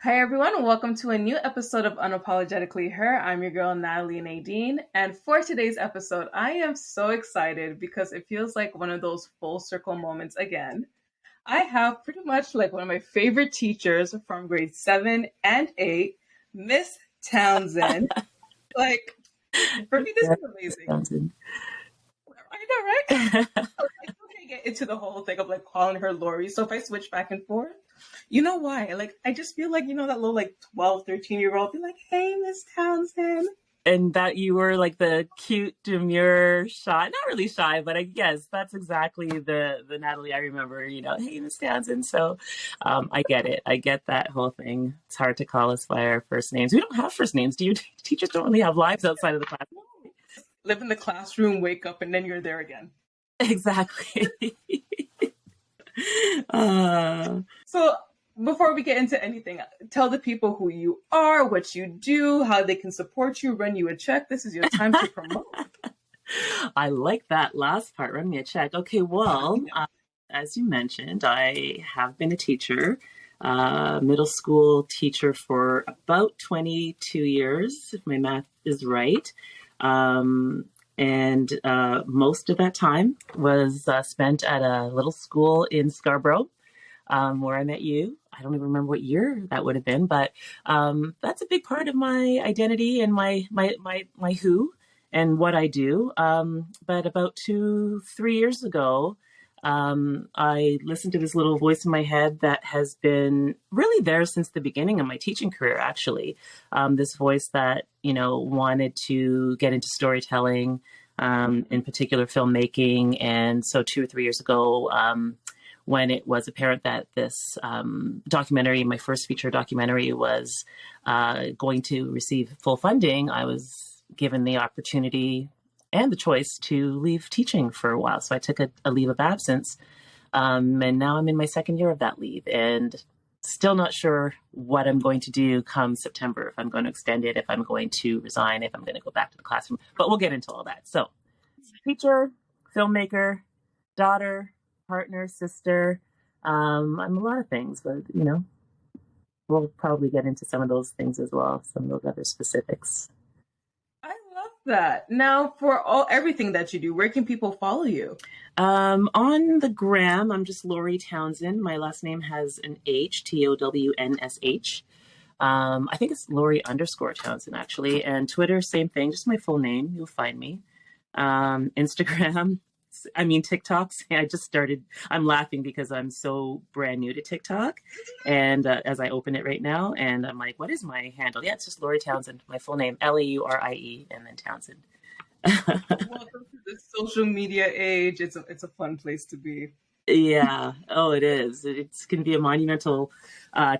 Hi, everyone, and welcome to a new episode of Unapologetically Her. I'm your girl, Natalie Nadeen. And for today's episode, I am so excited because it feels like one of those full circle moments again. I have pretty much like one of my favorite teachers from grade 7 and 8, Miss Townsend. Like, for me, this is amazing. Townsend. I know, right? I still can't get into the whole thing of like calling her Laurie. So if I switch back and forth, you know why? Like, I just feel like, that little like 12, 13-year-old be like, hey, Miss Townsend. And that you were like the cute, demure, shy, not really shy, but I guess that's exactly the Natalie I remember, hey, Miss Townsend. So I get it. I get that whole thing. It's hard to call us by our first names. We don't have first names. Do you? Teachers don't really have lives outside of the class. Live in the classroom, wake up, and then you're there again. Exactly. So before we get into anything, tell the people who you are, what you do, how they can support you, run you a check. This is your time to promote. I like that last part. Run me a check. Okay, well, as you mentioned, I have been a teacher, middle school teacher for about 22 years, if my math is right. And most of that time was spent at a little school in Scarborough, where I met you. I don't even remember what year that would have been, but that's a big part of my identity and my who and what I do. But about 3 years ago, I listened to this little voice in my head that has been really there since the beginning of my teaching career, actually. This voice that, wanted to get into storytelling, in particular filmmaking. And so 2 or 3 years ago, when it was apparent that this documentary, my first feature documentary, was going to receive full funding, I was given the opportunity and the choice to leave teaching for a while. So I took a leave of absence, and now I'm in my second year of that leave, and still not sure what I'm going to do come September, if I'm going to extend it, if I'm going to resign, if I'm going to go back to the classroom. But we'll get into all that. So teacher, filmmaker, daughter, partner, sister. I'm a lot of things, but we'll probably get into some of those things as well, some of those other specifics. I love that. Now, for everything that you do, where can people follow you? On the gram, I'm just Laurie Townshend. My last name has an H, TOWNSH. I think it's Laurie _Townshend, actually. And Twitter, same thing, just my full name. You'll find me. Instagram, TikToks. I'm laughing because I'm so brand new to TikTok. And as I open it right now, and I'm like, what is my handle? Yeah, it's just Laurie Townshend, my full name, Laurie, and then Townshend. Welcome to the social media age. It's a fun place to be. Yeah. Oh, it is. It can be a monumental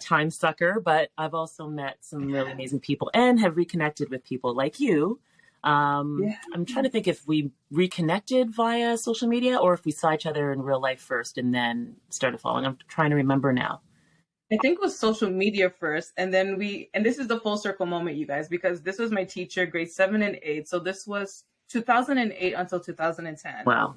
time sucker, but I've also met some really amazing people and have reconnected with people like you. I'm trying to think if we reconnected via social media or if we saw each other in real life first and then started following. I'm trying to remember now. I think it was social media first, and then and this is the full circle moment, you guys, because this was my teacher, grade 7 and 8. So this was 2008 until 2010. Wow.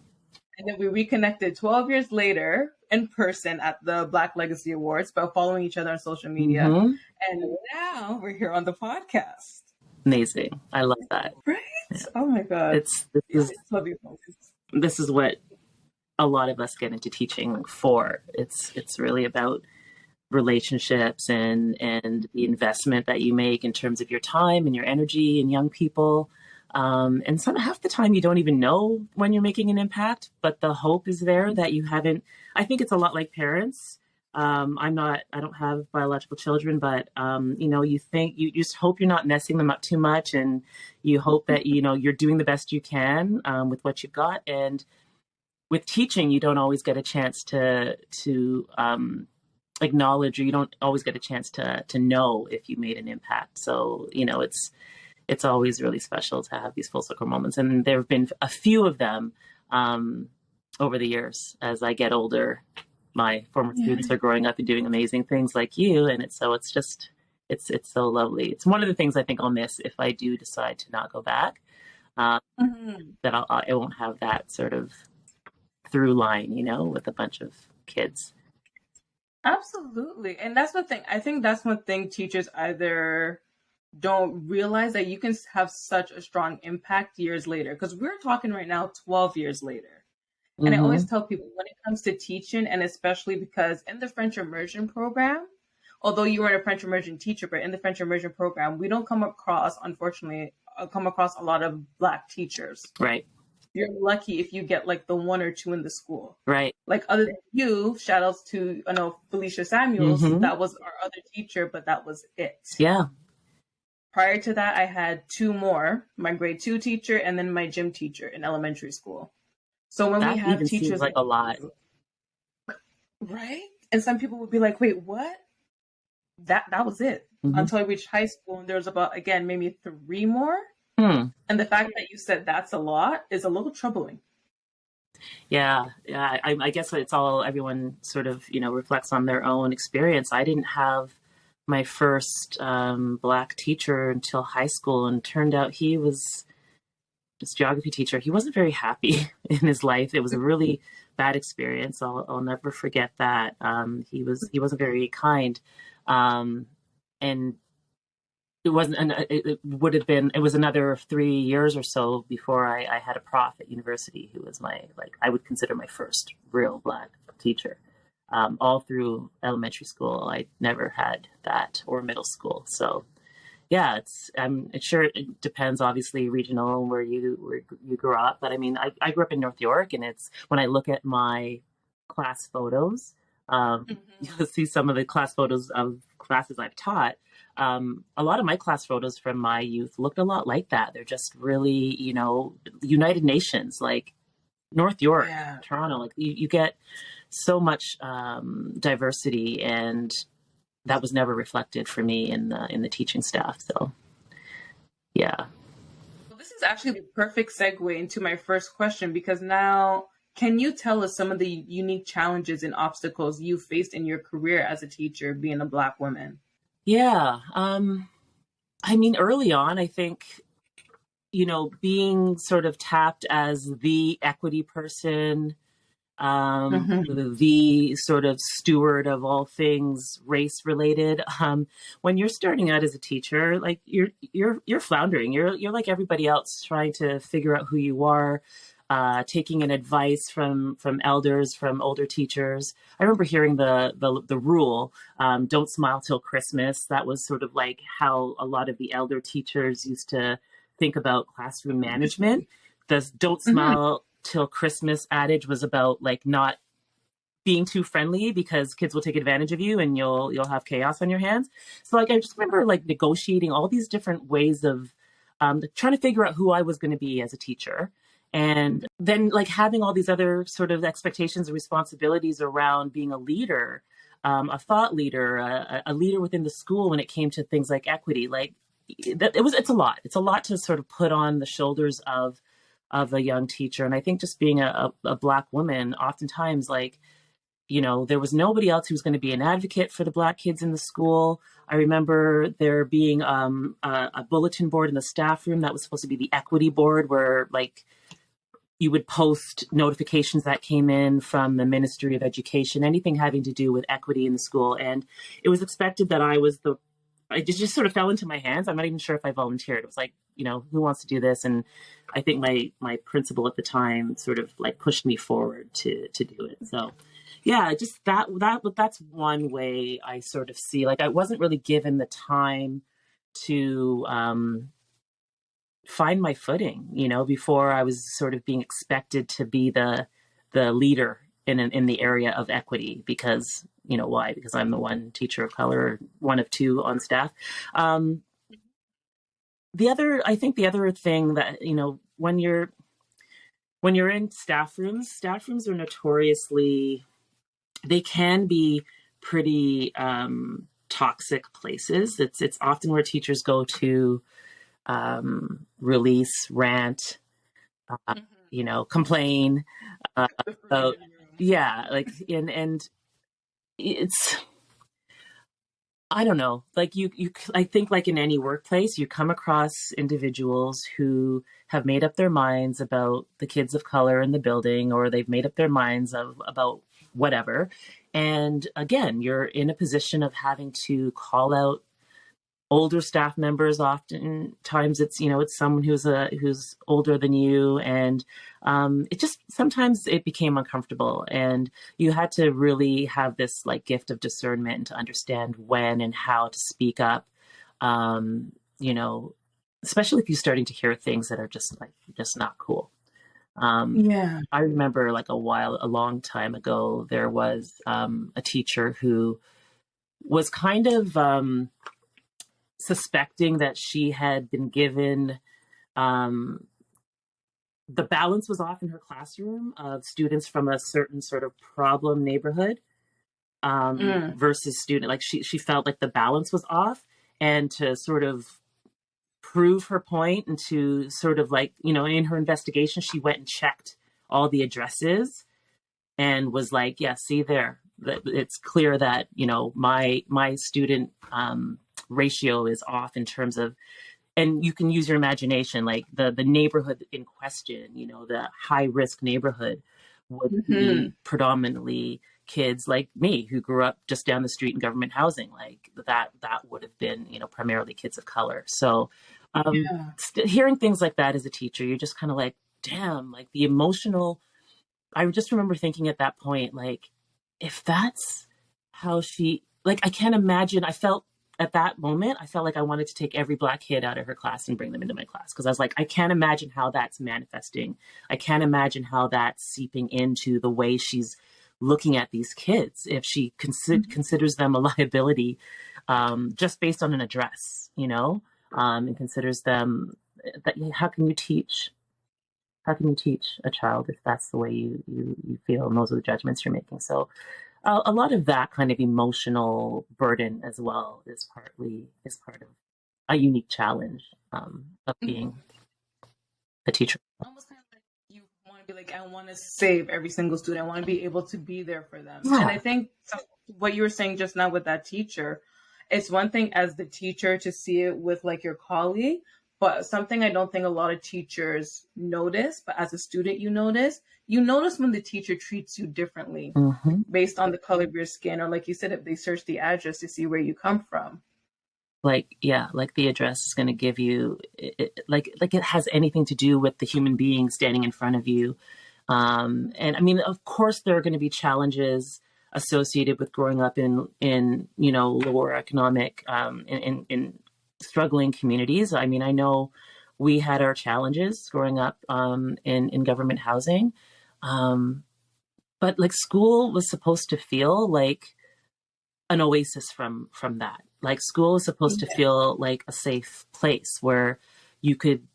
And then we reconnected 12 years later in person at the Black Legacy Awards by following each other on social media. Mm-hmm. And now we're here on the podcast. Amazing. I love that. Right? Yeah. Oh my God. This is what a lot of us get into teaching for. It's really about relationships and the investment that you make in terms of your time and your energy in young people. And half the time you don't even know when you're making an impact, but the hope is there that you haven't. I think it's a lot like parents. I don't have biological children, but you think you just hope you're not messing them up too much, and you hope that you're doing the best you can with what you've got. And with teaching, you don't always get a chance to acknowledge, or you don't always get a chance to know if you made an impact. So it's always really special to have these full circle moments, and there have been a few of them over the years. As I get older, my former students are growing up and doing amazing things like you, and it's so lovely. It's one of the things I think I'll miss if I do decide to not go back. That I won't have that sort of through line, with a bunch of kids. Absolutely. And that's the thing. I think that's one thing teachers either don't realize, that you can have such a strong impact years later. Because we're talking right now, 12 years later. And I always Mm-hmm. tell people, when it comes to teaching, and especially because in the French immersion program, although you were a French immersion teacher, but in the French immersion program, we don't come across, unfortunately, come across a lot of Black teachers. Right. You're lucky if you get like the one or two in the school. Right. Like, other than you, shout outs to, Felicia Samuels, Mm-hmm. that was our other teacher, but that was it. Yeah. Prior to that, I had two more, my grade 2 teacher and then my gym teacher in elementary school. So when we That have even seems teachers like like a lot. these, right? And some people would be like, wait, what? That was it. Mm-hmm. Until I reached high school, and there was about, again, maybe three more. Hmm. And the fact that you said that's a lot is a little troubling. Yeah, yeah. I guess it's all, everyone sort of, reflects on their own experience. I didn't have my first Black teacher until high school, and turned out he was this geography teacher. He wasn't very happy in his life. It was a really bad experience. I'll never forget that. He wasn't very kind, and it wasn't. And it would have been. It was another 3 years or so before I had a prof at university who was my, like, I would consider my first real Black teacher. All through elementary school, I never had that, or middle school. So yeah, it's sure it depends, obviously, regional, where you grew up. But I mean, I grew up in North York, and it's, when I look at my class photos, you'll see some of the class photos of classes I've taught. A lot of my class photos from my youth looked a lot like that. They're just really, United Nations, like North York, Yeah. Toronto. Like you get so much diversity, and that was never reflected for me in the teaching staff. So yeah. Well, this is actually the perfect segue into my first question, because now, can you tell us some of the unique challenges and obstacles you faced in your career as a teacher, being a Black woman? Yeah. I mean, early on, I think, being sort of tapped as the equity person, the sort of steward of all things race related. When you're starting out as a teacher, like you're floundering. You're like everybody else, trying to figure out who you are, taking in advice from elders, from older teachers. I remember hearing the rule, don't smile till Christmas. That was sort of like how a lot of the elder teachers used to think about classroom management. The don't smile till Christmas adage was about, like, not being too friendly, because kids will take advantage of you and you'll have chaos on your hands. So, like, I just remember, like, negotiating all these different ways of trying to figure out who I was going to be as a teacher. And then, like, having all these other sort of expectations and responsibilities around being a leader, a thought leader, a leader within the school when it came to things like equity. Like, it's a lot. It's a lot to sort of put on the shoulders of a young teacher. And I think just being a Black woman, oftentimes, like, there was nobody else who was going to be an advocate for the Black kids in the school. I remember there being a bulletin board in the staff room that was supposed to be the equity board, where, like, you would post notifications that came in from the Ministry of Education, anything having to do with equity in the school. And it was expected that I just sort of fell into my hands. I'm not even sure if I volunteered. It was like, who wants to do this? And I think my principal at the time sort of, like, pushed me forward to do it. So yeah, just that's one way I sort of see, like, I wasn't really given the time to find my footing, before I was sort of being expected to be the leader in the area of equity, because why? Because I'm the one teacher of color, one of two on staff. I think the other thing that, when you're in staff rooms are notoriously, they can be pretty toxic places. It's often where teachers go to release, rant, complain. About, yeah, like, and it's, I don't know, like I think, like, in any workplace, you come across individuals who have made up their minds about the kids of color in the building, or they've made up their minds about whatever. And again, you're in a position of having to call out older staff members. Oftentimes it's, it's someone who's older than you. And it just, sometimes it became uncomfortable, and you had to really have this like gift of discernment and to understand when and how to speak up. You know, especially if you're starting to hear things that are just not cool. Yeah. I remember like a long time ago, there was a teacher who was kind of suspecting that she had been given, the balance was off in her classroom of students from a certain sort of problem neighborhood versus student. Like she felt like the balance was off, and to sort of prove her point and to sort of like, in her investigation, she went and checked all the addresses and was like, yeah, see there, it's clear that, my student ratio is off in terms of, and you can use your imagination, like the neighborhood in question, the high risk neighborhood would be predominantly kids like me who grew up just down the street in government housing. Like that would have been, primarily kids of color. So hearing things like that as a teacher, you're just kind of like, damn, like the emotional, I just remember thinking at that point, like, if that's how she, like, I can't imagine. At that moment, I felt like I wanted to take every Black kid out of her class and bring them into my class. Cause I was like, I can't imagine how that's manifesting. I can't imagine how that's seeping into the way she's looking at these kids. If she considers them a liability, just based on an address, and considers them that, how can you teach a child if that's the way you feel, and those are the judgments you're making? So a lot of that kind of emotional burden as well is part of a unique challenge of being a teacher. Almost kind of like you want to be like, I want to save every single student. I want to be able to be there for them. Yeah. And I think what you were saying just now with that teacher, it's one thing as the teacher to see it with like your colleague, but something I don't think a lot of teachers notice, but as a student, you notice when the teacher treats you differently based on the color of your skin, or like you said, if they search the address to see where you come from. Like, yeah, like the address is going to give you, like it has anything to do with the human being standing in front of you. And I mean, of course, there are going to be challenges associated with growing up in lower economic, in struggling communities. I mean, I know we had our challenges growing up in government housing. But like school was supposed to feel like an oasis from that. Like school is supposed to feel like a safe place where you could,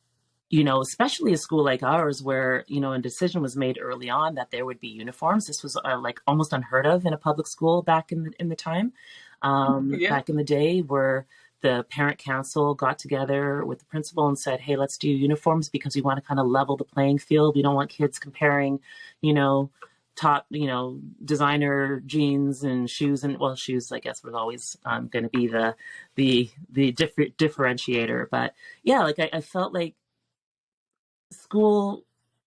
especially a school like ours where, a decision was made early on that there would be uniforms. This was like almost unheard of in a public school back in the time, back in the day, where the parent council got together with the principal and said, hey, let's do uniforms because we want to kind of level the playing field. We don't want kids comparing, top, designer jeans and shoes, and well, shoes, I guess, was always going to be the differentiator. But yeah, like I felt like school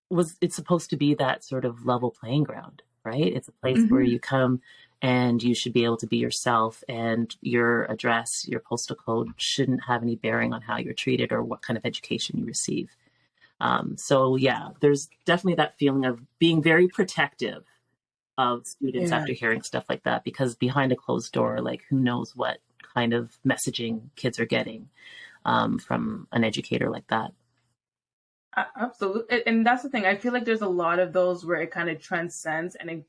it's supposed to be that sort of level playing ground, right? It's a place where you come and you should be able to be yourself, and your address, your postal code shouldn't have any bearing on how you're treated or what kind of education you receive. So yeah, there's definitely that feeling of being very protective of students after hearing stuff like that, because behind a closed door, like who knows what kind of messaging kids are getting from an educator like that. Absolutely. And that's the thing. I feel like there's a lot of those where it kind of transcends, and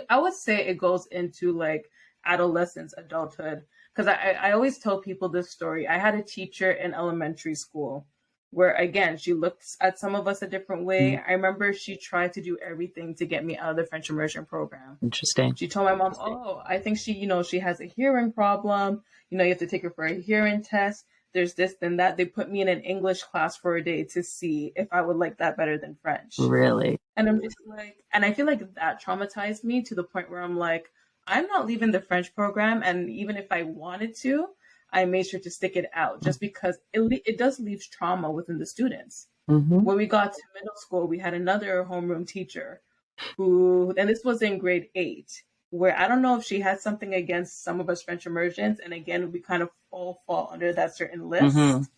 I would say it goes into like adolescence, adulthood. Because I always tell people this story. I had a teacher in elementary school where, again, she looked at some of us a different way. I remember she tried to do everything to get me out of the French immersion program. Interesting. She told my mom, oh, I think she has a hearing problem. You have to take her for a hearing test. There's this and that. They put me in an English class for a day to see if I would like that better than French. Really? And I'm just like, and I feel like that traumatized me to the point where I'm like, I'm not leaving the French program. And even if I wanted to, I made sure to stick it out just because it does leave trauma within the students. When we got to middle school, we had another homeroom teacher who, and this was in grade 8, where I don't know if she had something against some of us French immersions, and again, we kind of all fall under that certain Mm-hmm. list.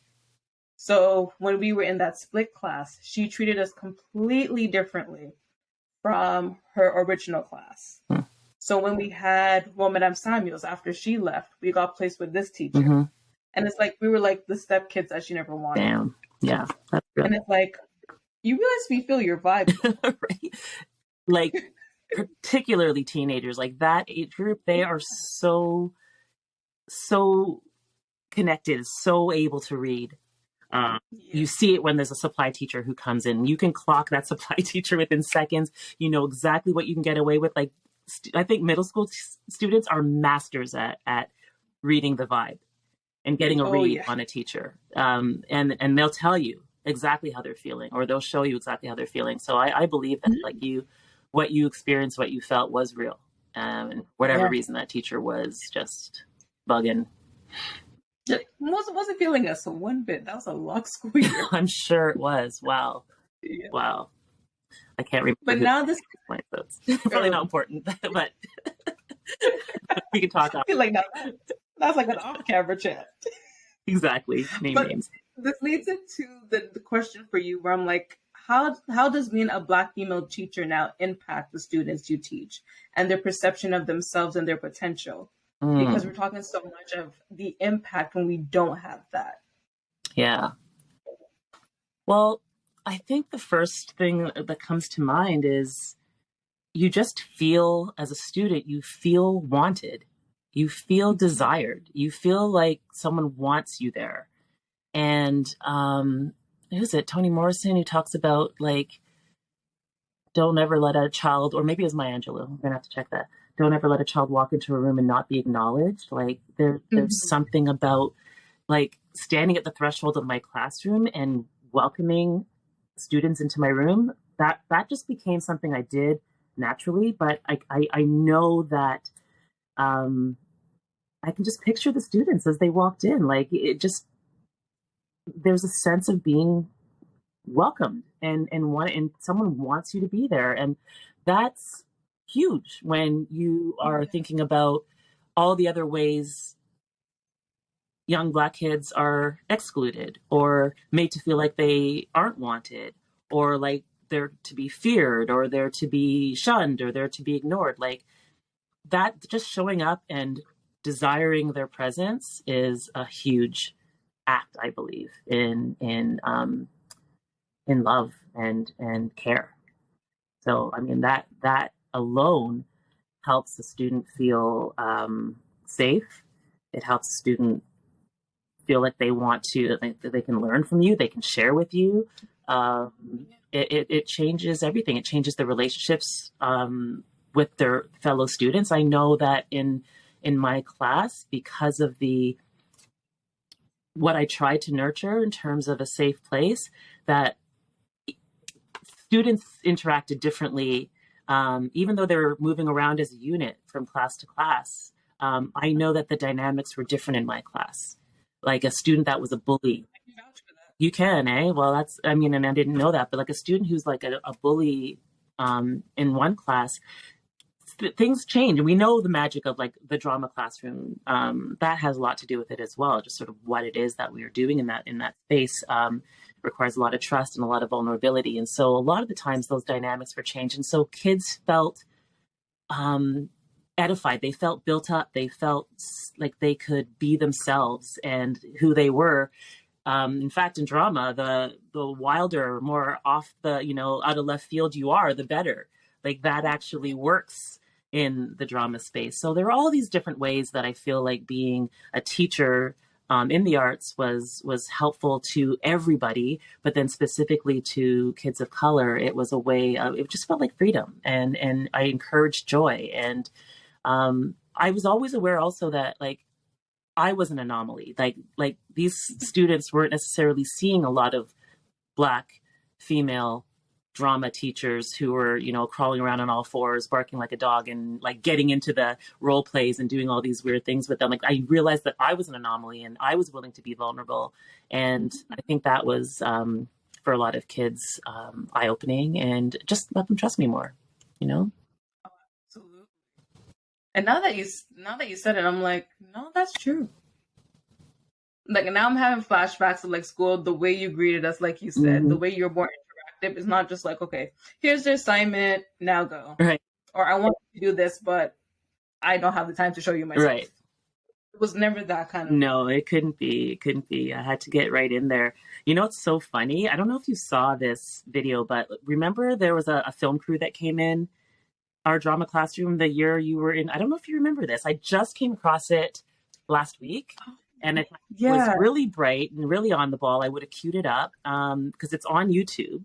So when we were in that split class, she treated us completely differently from her original class. Mm-hmm. So when we had, well, Madame Samuels, after she left, we got placed with this teacher. Mm-hmm. And it's like we were like the step kids that she never wanted. Damn. Yeah. That's good. And it's like, you realize we feel your vibe. Right? Like, particularly teenagers, like that age group, they are so connected, so able to read. You see it when there's a supply teacher who comes in. You can clock that supply teacher within seconds. You know exactly what you can get away with. Like, I think middle school students are masters at reading the vibe and getting a read on a teacher. And they'll tell you exactly how they're feeling, or they'll show you exactly how they're feeling. So I believe that like what you experienced, what you felt was real. And whatever reason that teacher was just bugging. Wasn't feeling us one bit. That was a long school year. I'm sure it was. Wow. Yeah. Wow. I can't remember. But now this point, so it's probably not important, but we can talk. I feel like that's like an off-camera chat. Exactly. Name names. This leads into the question for you, where I'm like, how does being a Black female teacher now impact the students you teach and their perception of themselves and their potential? Because we're talking so much of the impact when we don't have that. Yeah. Well, I think the first thing that comes to mind is you just feel, as a student, you feel wanted. You feel desired. You feel like someone wants you there. And who's it? Toni Morrison, who talks about like, don't ever let a child, or maybe it was Maya Angelou, I'm gonna have to check that. Don't ever let a child walk into a room and not be acknowledged. Like there's something about like standing at the threshold of my classroom and welcoming students into my room. That just became something I did naturally, but I know that I can just picture the students as they walked in. Like it just, there's a sense of being welcomed and someone wants you to be there. And that's huge when you are thinking about all the other ways young Black kids are excluded or made to feel like they aren't wanted, or like they're to be feared, or they're to be shunned, or they're to be ignored. Like that, just showing up and desiring their presence is a huge act, I believe, in love and care. So, I mean, that alone helps the student feel safe. It helps the student feel like they want to, they can learn from you, they can share with you. It changes everything. It changes the relationships with their fellow students. I know that in my class, because of what I try to nurture in terms of a safe place, that students interacted differently, even though they were moving around as a unit from class to class. I know that the dynamics were different in my class. Like a student that was a bully. You can, eh? Well, that's, I mean, and I didn't know that, but like a student who's like a bully in one class, things change. And we know the magic of like the drama classroom. That has a lot to do with it as well. Just sort of what it is that we are doing in that space requires a lot of trust and a lot of vulnerability. And so a lot of the times those dynamics were changed. And so kids felt edified. They felt built up. They felt like they could be themselves and who they were. In fact, in drama, the wilder, more off the, out of left field you are, the better. Like that actually works in the drama space. So there are all these different ways that I feel like being a teacher in the arts was helpful to everybody, but then specifically to kids of color, it was a way of, it just felt like freedom, and I encouraged joy. And I was always aware also that like I was an anomaly. Like these students weren't necessarily seeing a lot of Black female drama teachers who were, crawling around on all fours, barking like a dog, and like getting into the role plays and doing all these weird things with them. Like I realized that I was an anomaly and I was willing to be vulnerable. And I think that was, for a lot of kids, eye-opening, and just let them trust me more. you know? Absolutely. And now that you said it, I'm like, no, that's true. Like now I'm having flashbacks of like school, the way you greeted us, like you said, the Hmm. way you're more interactive. It's not just like, okay, here's the assignment, now go. Right. Or I want you to do this, but I don't have the time to show you myself. Right. It was never that kind of No, it couldn't be. It couldn't be. I had to get right in there. You know, it's so funny. I don't know if you saw this video, but remember there was a film crew that came in our drama classroom the year you were in. I don't know if you remember this. I just came across it last week, and it was yeah. really bright and really on the ball. I would have queued it up because it's on YouTube.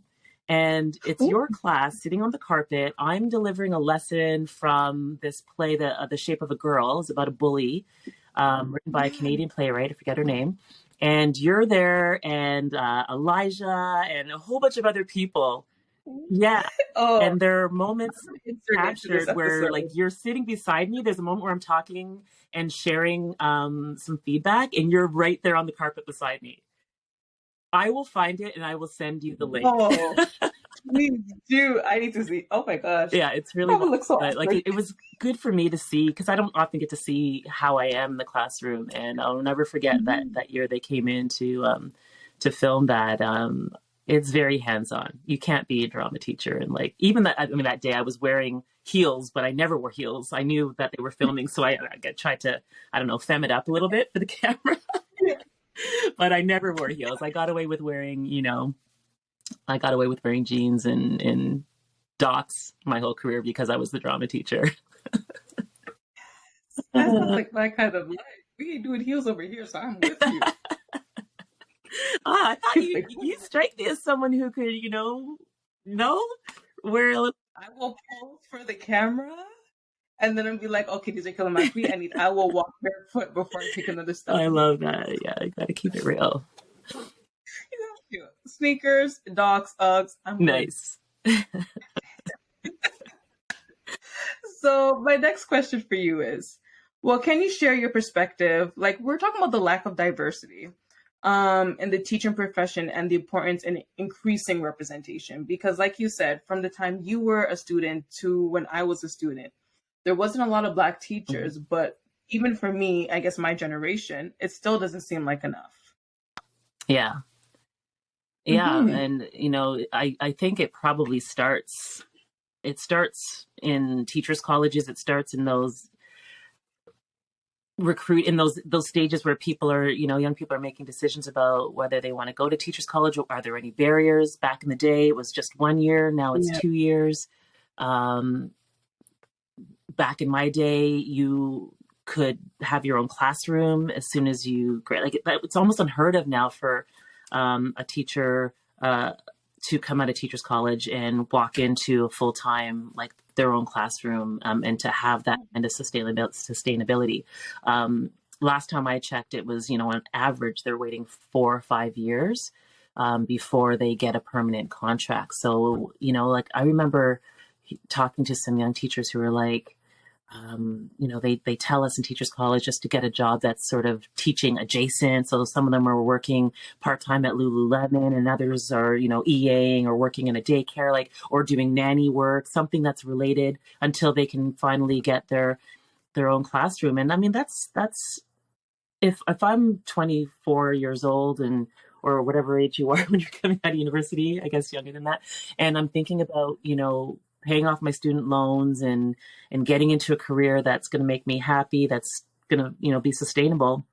And it's Ooh. your class sitting on the carpet. I'm delivering a lesson from this play, The Shape of a Girl. It's about a bully, written by a Canadian playwright. I forget her name. And you're there, and Elijah, and a whole bunch of other people. Yeah. Oh, And there are moments insert into this captured where, episode. like, you're sitting beside me. There's a moment where I'm talking and sharing some feedback, and you're right there on the carpet beside me. I will find it and I will send you the link. Oh, please do. I need to see. Oh my gosh. Yeah, it's really That would wild. look so But like awkward. it was good for me to see because I don't often get to see how I am in the classroom, and I'll never forget that year they came in to film that. It's very hands on. You can't be a drama teacher, and like even that. I mean, that day I was wearing heels, but I never wore heels. I knew that they were filming, so I tried to, I don't know, femme it up a little bit for the camera. But I never wore heels. I got away with wearing, I got away with wearing jeans and dots my whole career because I was the drama teacher. That sounds like my kind of life. We ain't doing heels over here, so I'm with you. I thought It's you like, you strike me as someone who could, no, wear a little. I will pose for the camera and then I'll be like, okay, these are killing my feet. I will walk barefoot before I take another step. I love that. Yeah, I gotta keep it real. Sneakers, docs, Uggs. I'm good. Nice. So my next question for you is, well, can you share your perspective? Like we're talking about the lack of diversity in the teaching profession and the importance in increasing representation. Because like you said, from the time you were a student to when I was a student, there wasn't a lot of Black teachers, but even for me, I guess my generation, it still doesn't seem like enough. Yeah. Yeah. And, I think it probably starts in teachers' colleges. It starts in those those stages where people are, young people are making decisions about whether they want to go to teachers college. Or are there any barriers? Back in the day, it was just 1 year. Now it's 2 years. Back in my day, you could have your own classroom as soon as you like it's almost unheard of now for a teacher to come out of teachers college and walk into a full-time, like their own classroom, and to have that kind of sustainability. Last time I checked, it was, on average, they're waiting 4 or 5 years before they get a permanent contract. So, like I remember talking to some young teachers who were like, they tell us in teachers college just to get a job that's sort of teaching adjacent. So some of them are working part-time at Lululemon, and others are, EAing or working in a daycare, or doing nanny work, something that's related until they can finally get their own classroom. And I mean, that's if I'm 24 years old or whatever age you are when you're coming out of university, I guess younger than that, and I'm thinking about, paying off my student loans and getting into a career that's going to make me happy, that's going to, be sustainable.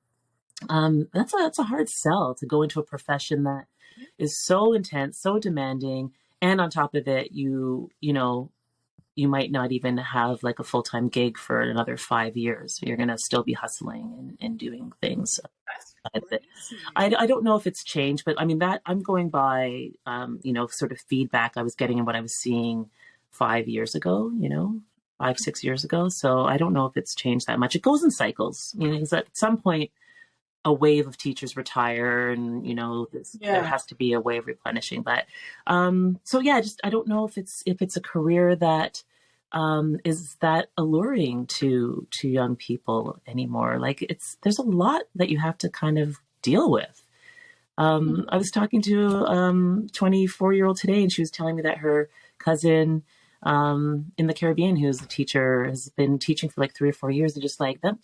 That's a hard sell to go into a profession that is so intense, so demanding. And on top of it, you might not even have like a full-time gig for another 5 years. You're going to still be hustling and doing things. I don't know if it's changed, but I mean that I'm going by, sort of feedback I was getting and what I was seeing 5 years ago, 5, 6 years ago. So I don't know if it's changed that much. It goes in cycles, because at some point a wave of teachers retire and, there has to be a way of replenishing. But so yeah, I don't know if it's a career that is that alluring to young people anymore. Like there's a lot that you have to kind of deal with. I was talking to 24-year-old today, and she was telling me that her cousin in the Caribbean who's a teacher, has been teaching for like 3 or 4 years, and just like, that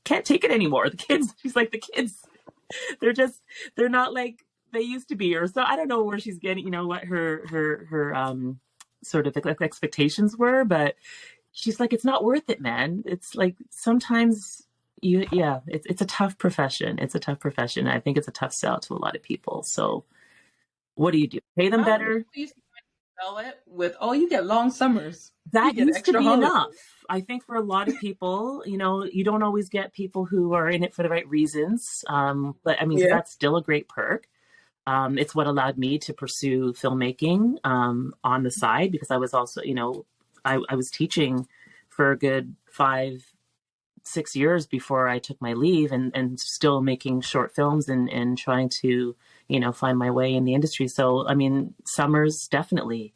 can't take it anymore. The kids, she's like, the kids, they're just, they're not like they used to be. Or so I don't know where she's getting, what her sort of expectations were, but she's like, it's not worth it, man. It's like, sometimes it's a tough profession. It's a tough profession. I think it's a tough sell to a lot of people. So what do you do? Pay them Probably better? people used to sell it with, oh, you get long summers, you That get used to extra be holidays. enough. I think for a lot of people, you don't always get people who are in it for the right reasons. But I mean, 'cause Yeah. that's still a great perk. It's what allowed me to pursue filmmaking on the side, because I was also, I was teaching for a good 5-6 years before I took my leave, and still making short films and trying to, find my way in the industry. So, I mean, summers, definitely.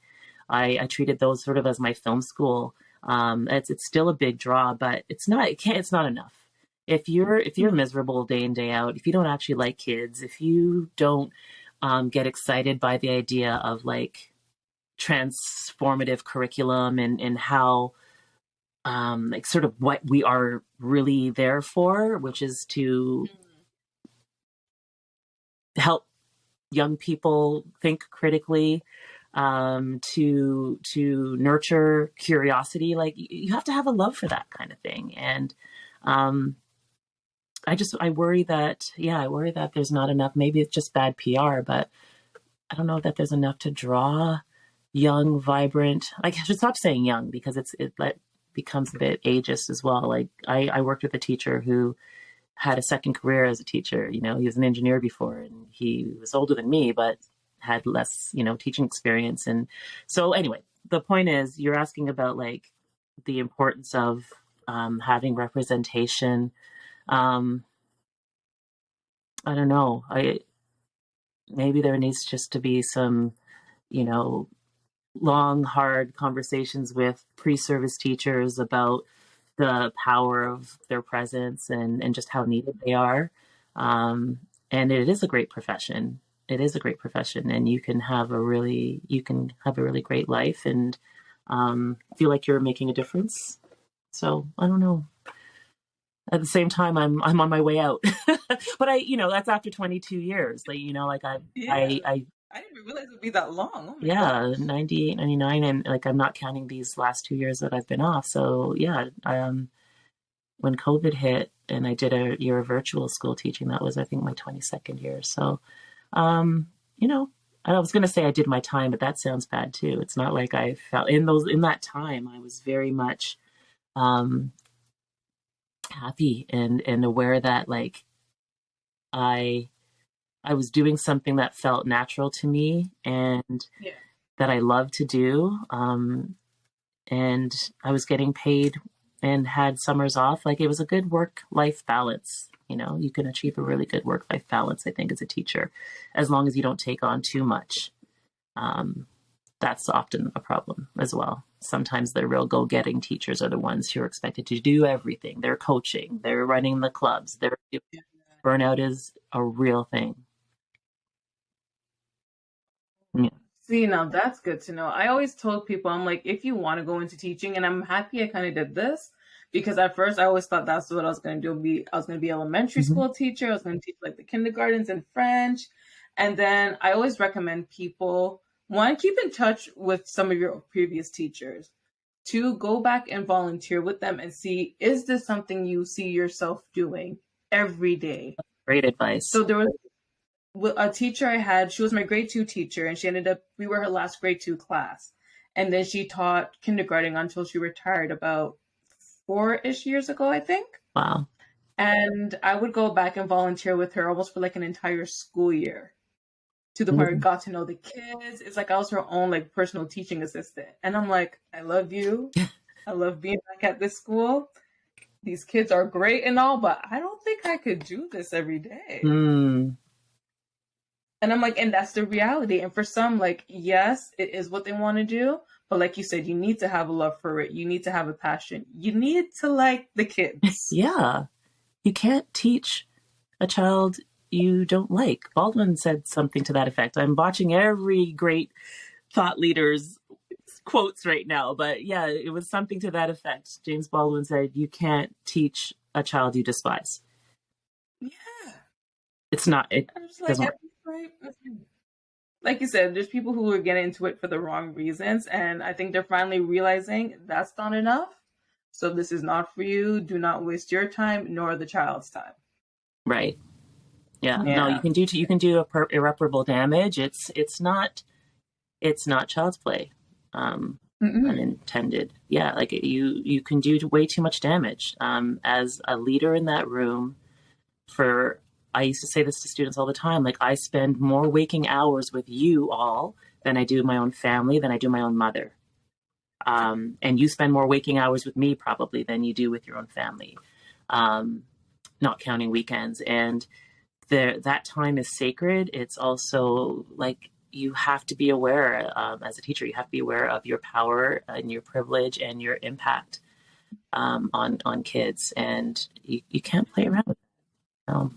I treated those sort of as my film school. It's still a big draw, but it's not enough. If you're miserable day in, day out, if you don't actually like kids, if you don't get excited by the idea of like transformative curriculum and how like sort of what we are really there for, which is to help young people think critically, to nurture curiosity. Like, you have to have a love for that kind of thing. And I worry that there's not enough. Maybe it's just bad PR, but I don't know that there's enough to draw young, vibrant. Like, I should stop saying young, because it becomes a bit ageist as well. Like, I worked with a teacher who had a second career as a teacher. He was an engineer before, and he was older than me, but had less, teaching experience. And so anyway, the point is, you're asking about like the importance of having representation. I don't know. Maybe there needs just to be some, long, hard conversations with pre-service teachers about the power of their presence and just how needed they are. And it is a great profession. It is a great profession, and you can have a really great life and feel like you're making a difference. So I don't know. At the same time, I'm on my way out, but that's after 22 years. Like, Yeah. I I didn't even realize it would be that long. Oh my yeah, gosh. 98, 99, and like, I'm not counting these last 2 years that I've been off. So yeah, when COVID hit and I did a year of virtual school teaching, that was, I think, my 22nd year. So, um, you know, I was going to say I did my time, but that sounds bad too. It's not like I felt in that time, I was very much, um, happy and aware that like I, I was doing something that felt natural to me and Yeah. that I love to do. And I was getting paid and had summers off. Like, it was a good work-life balance. You can achieve a really good work-life balance, I think, as a teacher, as long as you don't take on too much. That's often a problem as well. Sometimes the real go-getting teachers are the ones who are expected to do everything. They're coaching, they're running the clubs, burnout is a real thing. Yeah. See, now that's good to know. I always told people, I'm like, if you want to go into teaching, and I'm happy I kind of did this, because at first I always thought that's what I was going to do. I was going to be elementary Mm-hmm. school teacher. I was going to teach like the kindergartens and French. And then I always recommend people, one, keep in touch with some of your previous teachers. Two, go back and volunteer with them and see, is this something you see yourself doing every day? Great advice. So there was a teacher I had. She was my grade 2 teacher, and we were her last grade 2 class. And then she taught kindergarten until she retired about 4-ish years ago, I think. Wow. And I would go back and volunteer with her almost for like an entire school year, to the point where I got to know the kids. It's like I was her own like personal teaching assistant. And I'm like, I love you. I love being back at this school. These kids are great and all, but I don't think I could do this every day. Mm. And I'm like, and that's the reality. And for some, like, yes, it is what they want to do. But like you said, you need to have a love for it. You need to have a passion. You need to like the kids. Yeah. You can't teach a child you don't like. Baldwin said something to that effect. I'm watching every great thought leader's quotes right now, but yeah, it was something to that effect. James Baldwin said, "You can't teach a child you despise." Yeah. It's not. It I'm just like, doesn't at work. this point, like you said, there's people who are getting into it for the wrong reasons, and I think they're finally realizing that's not enough. So this is not for you. Do not waste your time nor the child's time. Right. Yeah. No, Yeah. you can do irreparable damage. It's not child's play. Mm-mm. Unintended. Yeah, like you can do way too much damage. As a leader in that room, for I used to say this to students all the time. Like, I spend more waking hours with you all than I do my own family, than I do my own mother. And you spend more waking hours with me probably than you do with your own family, not counting weekends. And that time is sacred. It's also like, you have to be aware, as a teacher, you have to be aware of your power and your privilege and your impact, on kids, and you can't play around with it. Now,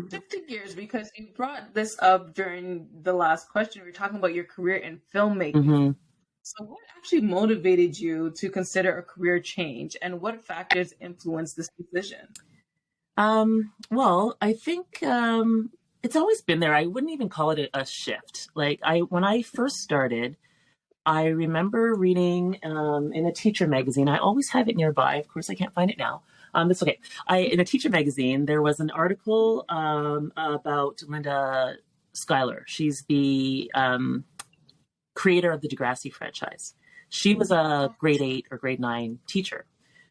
shifting gears, because you brought this up during the last question, we were talking about your career in filmmaking. Mm-hmm. So, what actually motivated you to consider a career change, and what factors influenced this decision? Well, I think it's always been there. I wouldn't even call it a shift. Like, when I first started, I remember reading in a teacher magazine. I always have it nearby. Of course, I can't find it now. That's okay. In a teacher magazine, there was an article about Linda Schuyler. She's the creator of the Degrassi franchise. She was a grade 8 or grade 9 teacher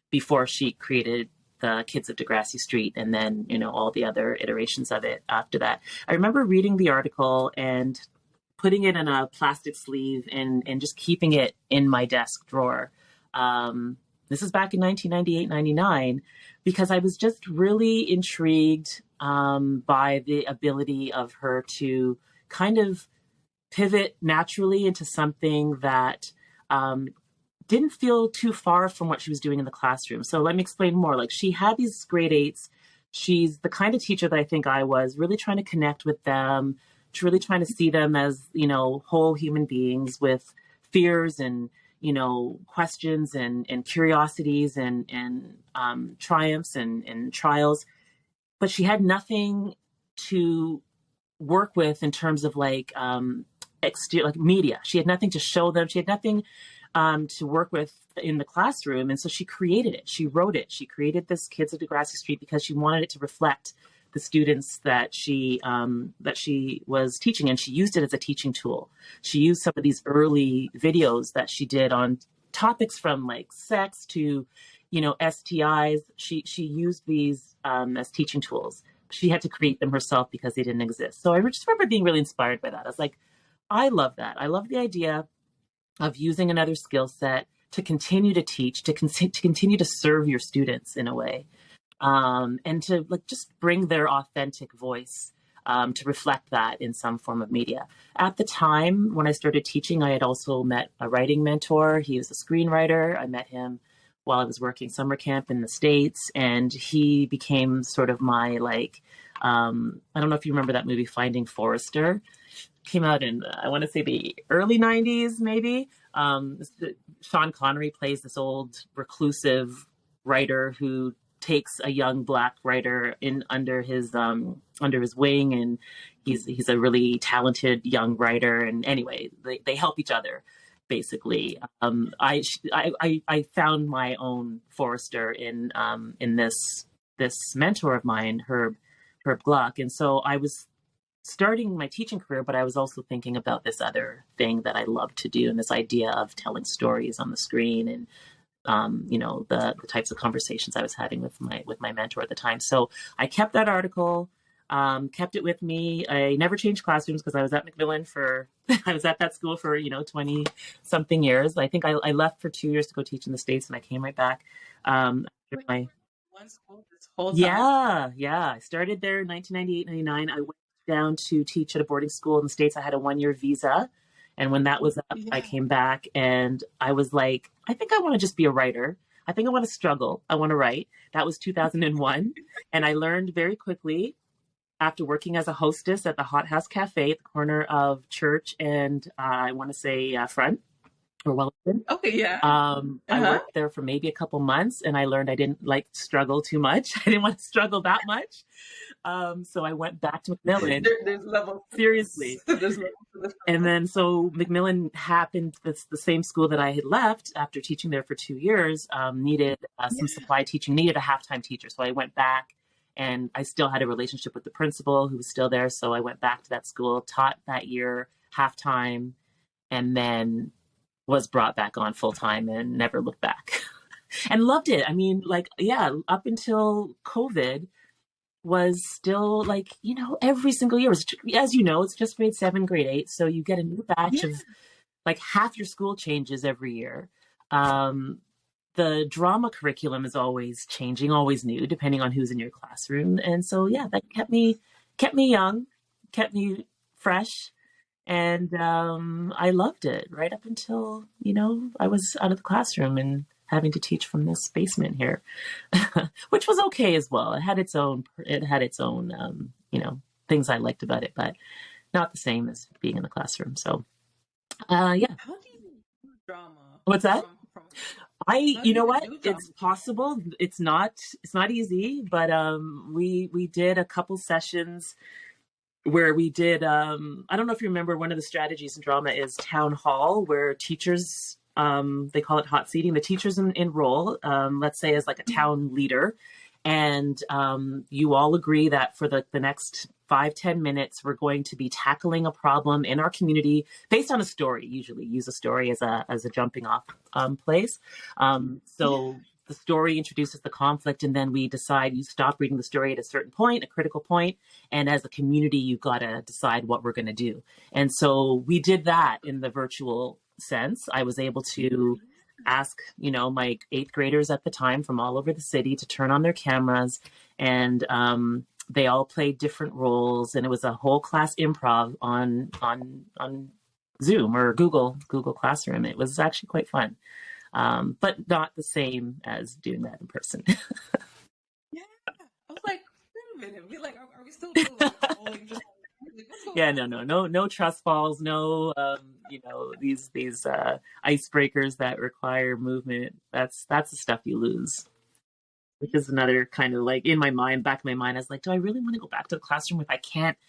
before she created the Kids of Degrassi Street, and then, all the other iterations of it after that. I remember reading the article and putting it in a plastic sleeve and just keeping it in my desk drawer. This is back in 1998, 99, because I was just really intrigued by the ability of her to kind of pivot naturally into something that didn't feel too far from what she was doing in the classroom. So let me explain more. Like, she had these grade 8s. She's the kind of teacher that I think I was, really trying to connect with them, really trying to see them as, whole human beings with fears and, questions and curiosities and triumphs and trials. But she had nothing to work with in terms of like media. She had nothing to show them. She had nothing to work with in the classroom. And so she created it. She wrote it. She created this Kids of Degrassi Street because she wanted it to reflect the students that she was teaching, and she used it as a teaching tool. She used some of these early videos that she did on topics from like sex to, STIs. She used these as teaching tools. She had to create them herself because they didn't exist. So I just remember being really inspired by that. I was like, I love that. I love the idea of using another skill set to continue to teach, to continue to serve your students in a way. And to like just bring their authentic voice, to reflect that in some form of media. At the time when I started teaching, I had also met a writing mentor. He was a screenwriter. I met him while I was working summer camp in the States, and he became sort of my I don't know if you remember that movie Finding Forrester. Came out in I want to say the early 90s, maybe. Sean Connery plays this old reclusive writer who takes a young Black writer in under his wing, and he's a really talented young writer. And anyway, they help each other basically. I found my own Forrester in this mentor of mine, Herb Gluck, and so I was starting my teaching career, but I was also thinking about this other thing that I love to do, and this idea of telling stories on the screen, and the types of conversations I was having with my mentor at the time. So I kept that article, kept it with me. I never changed classrooms because I was at Macmillan I was at that school for 20 something years. I think I left for 2 years to go teach in the States, and I came right back. Wait, My one school this whole time? yeah. I started there in 1998, 99. I went down to teach at a boarding school in the States. I had a 1-year visa. And when that was up, I Yeah. came back and I was like, I think I want to just be a writer. I think I want to struggle. I want to write. That was 2001. And I learned very quickly after working as a hostess at the Hot House Cafe at the corner of Church and I want to say Front or Wellington. Okay, yeah. I Uh-huh. worked there for maybe a couple months, and I learned I didn't like struggle too much. I didn't want to struggle that much. So I went back to Macmillan. There's levels to Seriously. this. There's levels to this. And then so Macmillan happened, that's the same school that I had left after teaching there for 2 years, needed some supply teaching, needed a half-time teacher. So I went back, and I still had a relationship with the principal who was still there. So I went back to that school, taught that year half-time, and then was brought back on full-time and never looked back and loved it. I mean, like, yeah, up until COVID was still like, every single year was, as you know, it's just grade 7, grade 8. So you get a new batch of like half your school changes every year. The drama curriculum is always changing, always new, depending on who's in your classroom. And so, yeah, that kept me young, kept me fresh. And I loved it right up until, I was out of the classroom and having to teach from this basement here, which was okay as well. It had its own, things I liked about it, but not the same as being in the classroom. So, yeah. How do you do drama? What's that? You know what? It's possible. It's not easy, but we did a couple sessions where we did, I don't know if you remember, one of the strategies in drama is town hall, where teachers, they call it hot seating, the teachers enroll, let's say as like a town leader. And you all agree that for the next 5-10 minutes, we're going to be tackling a problem in our community based on a story. Usually use a story as a jumping off place. So the story introduces the conflict, and then we decide, you stop reading the story at a certain point, a critical point, and as a community, you've got to decide what we're going to do. And so we did that in the virtual sense. I was able to ask, my 8th graders at the time from all over the city to turn on their cameras, and they all played different roles, and it was a whole class improv on Zoom or Google Classroom. It was actually quite fun. But not the same as doing that in person. Yeah, I was like, wait a minute, are we still doing like, just yeah, no trust falls, no, these icebreakers that require movement. That's the stuff you lose, which is another kind of like back in my mind, I was like, do I really want to go back to the classroom if I can't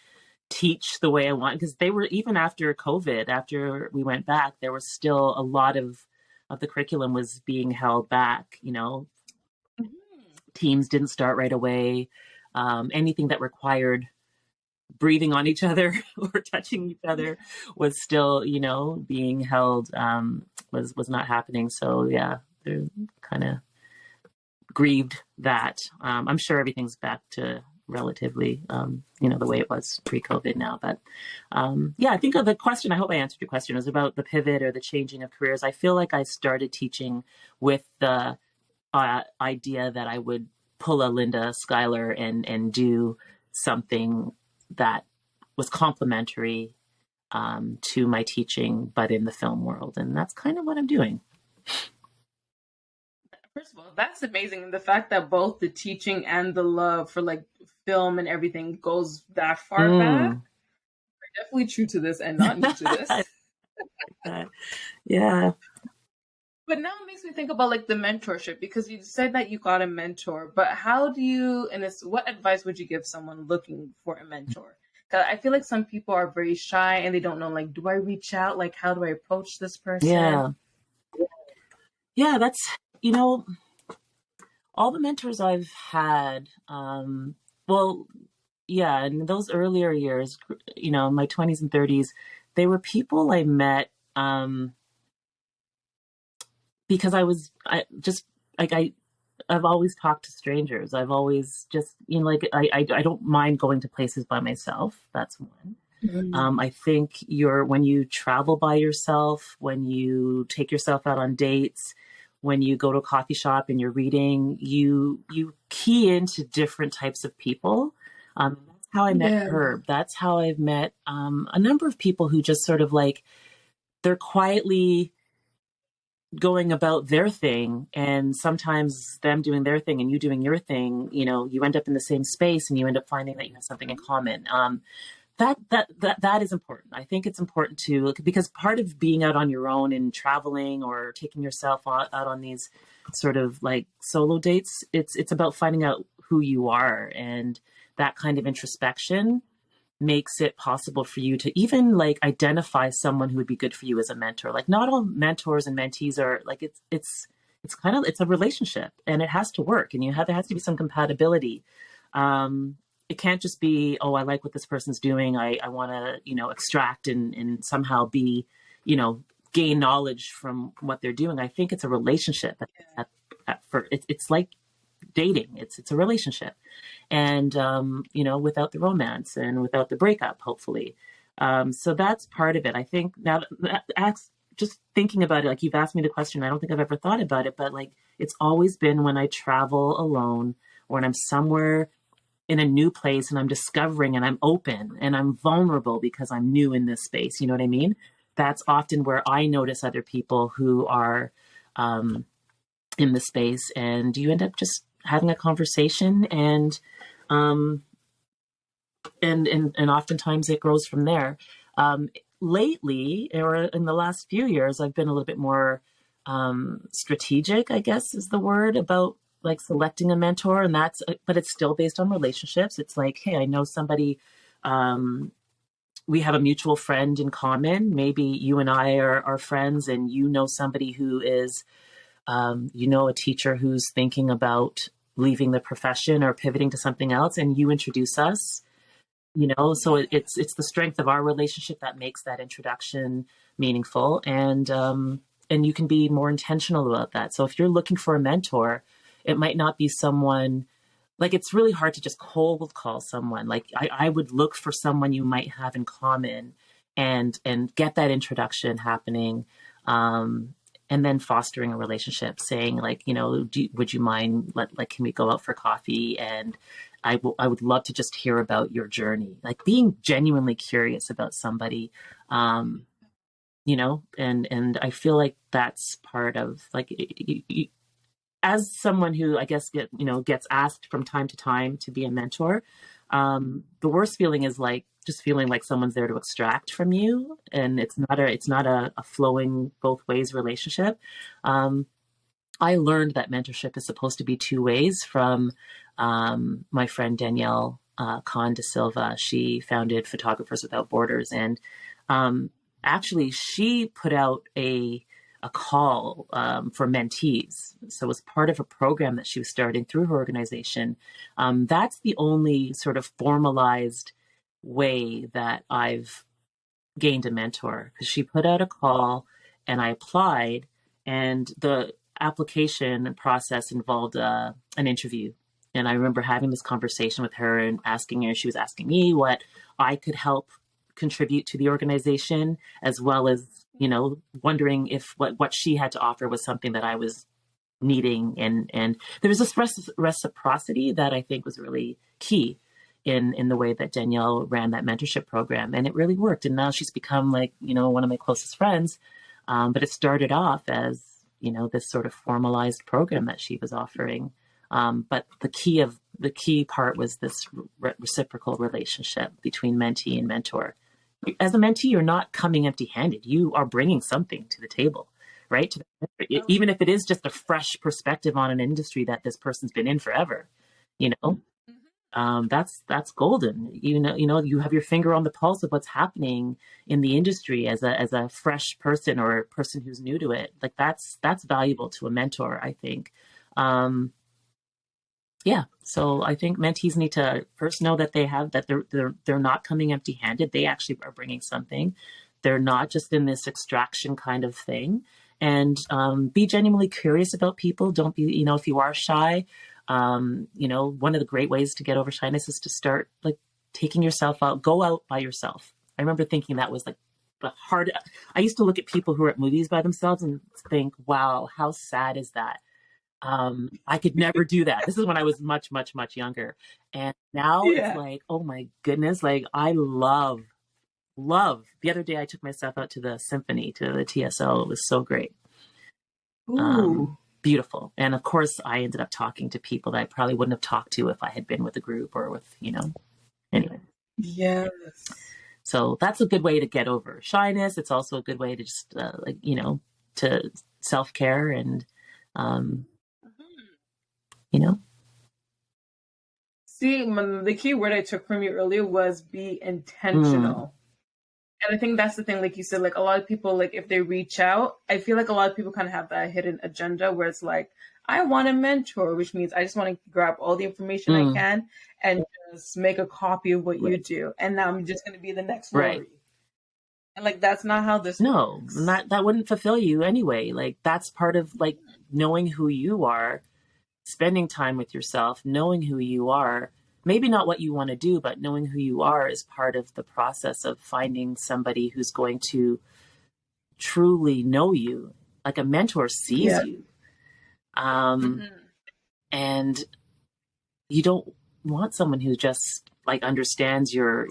teach the way I want? Because they were, even after COVID, after we went back, there was still a lot of the curriculum was being held back. Teams didn't start right away. Anything that required breathing on each other or touching each other was still, being held, was not happening. So yeah, they're kind of grieved that. I'm sure everything's back to relatively, the way it was pre-COVID now. But yeah, I think of the question, I hope I answered your question, is about the pivot or the changing of careers. I feel like I started teaching with the idea that I would pull a Linda Schuyler and do something that was complementary to my teaching, but in the film world. And that's kind of what I'm doing. First of all, that's amazing. The fact that both the teaching and the love for like film and everything goes that far back. We're definitely true to this and not new to this. Yeah. But now it makes me think about like the mentorship, because you said that you got a mentor, but how do you, what advice would you give someone looking for a mentor? Because I feel like some people are very shy and they don't know, like, do I reach out? Like, how do I approach this person? Yeah, that's, all the mentors I've had, in those earlier years, my 20s and 30s, they were people I met because I've always talked to strangers. I've always just, I don't mind going to places by myself. That's one. Mm-hmm. I think when you travel by yourself, when you take yourself out on dates, when you go to a coffee shop and you're reading, you key into different types of people. That's how I met Herb. That's how I've met a number of people who just sort of like, they're quietly going about their thing, and sometimes them doing their thing and you doing your thing, you end up in the same space and you end up finding that you have something in common. That is important. I think it's important to, because part of being out on your own and traveling or taking yourself out on these sort of like solo dates, it's about finding out who you are, and that kind of introspection makes it possible for you to even like identify someone who would be good for you as a mentor. Like not all mentors and mentees are like, it's kind of, it's a relationship and it has to work, and there has to be some compatibility. It can't just be, oh, I like what this person's doing, I want to, extract and somehow be, gain knowledge from what they're doing. I think it's a relationship. It's like dating. It's a relationship, and without the romance and without the breakup, hopefully. So that's part of it. I think now just thinking about it, like you've asked me the question, I don't think I've ever thought about it, but like it's always been when I travel alone or when I'm somewhere in a new place and I'm discovering and I'm open and I'm vulnerable because I'm new in this space. You know what I mean? That's often where I notice other people who are in the space, and you end up just having a conversation, and oftentimes it grows from there. Lately, or in the last few years, I've been a little bit more strategic, I guess is the word, about like selecting a mentor, and but it's still based on relationships. It's like, hey, I know somebody, we have a mutual friend in common. Maybe you and I are friends, and you know somebody who is, a teacher who's thinking about leaving the profession or pivoting to something else, and you introduce us. So it's the strength of our relationship that makes that introduction meaningful, and you can be more intentional about that. So if you're looking for a mentor, it might not be someone, like it's really hard to just cold call someone. Like I would look for someone you might have in common, and get that introduction happening, and then fostering a relationship, saying like, would you mind, can we go out for coffee? And I would love to just hear about your journey, like being genuinely curious about somebody, and I feel like that's part of like, as someone who I guess gets asked from time to time to be a mentor, the worst feeling is like just feeling like someone's there to extract from you, and it's not a flowing both ways relationship. I learned that mentorship is supposed to be two ways from my friend Danielle Kahn de Silva. She founded Photographers Without Borders, and actually she put out a call for mentees. So it was part of a program that she was starting through her organization. That's the only sort of formalized way that I've gained a mentor, because she put out a call and I applied, and the application process involved an interview. And I remember having this conversation with her and asking her, she was asking me what I could help contribute to the organization, as well as, wondering if what she had to offer was something that I was needing. And there was this reciprocity that I think was really key in the way that Danielle ran that mentorship program. And it really worked. And now she's become like, one of my closest friends. But it started off as, this sort of formalized program that she was offering. But the key part was this reciprocal relationship between mentee and mentor. As a mentee, you're not coming empty-handed. You are bringing something to the table, right? Even if it is just a fresh perspective on an industry that this person's been in forever, that's golden. You have your finger on the pulse of what's happening in the industry as a fresh person or a person who's new to it. Like that's valuable to a mentor, I think. Yeah. So I think mentees need to first know that they're not coming empty-handed. They actually are bringing something. They're not just in this extraction kind of thing. And be genuinely curious about people. Don't be, if you are shy, one of the great ways to get over shyness is to start like taking yourself out, go out by yourself. I remember thinking that was like the hard. I used to look at people who are at movies by themselves and think, wow, how sad is that? I could never do that. This is when I was much, much, much younger. And now it's like, oh my goodness, like I love. The other day I took myself out to the symphony, to the TSO. It was so great. Ooh. Beautiful. And of course, I ended up talking to people that I probably wouldn't have talked to if I had been with a group or with, anyway. Yes. So that's a good way to get over shyness. It's also a good way to just, to self-care and, um, you know, See, the key word I took from you earlier was be mm, intentional. And I think that's the thing, like you said, like a lot of people, like if they reach out, I feel like a lot of people kind of have that hidden agenda where it's like, I want a mentor, which means I just want to grab all the information I mm, can and just make a copy of what you right, do. And now I'm just going to be the next right. Laurie. And like, that's not how this No, works. that wouldn't fulfill you anyway. Like that's part of like knowing who you are, spending time with yourself, knowing who you are, maybe not what you want to do, but knowing who you are is part of the process of finding somebody who's going to truly know you. Like a mentor sees Yeah. you. Um, Mm-hmm. and you don't want someone who just like understands your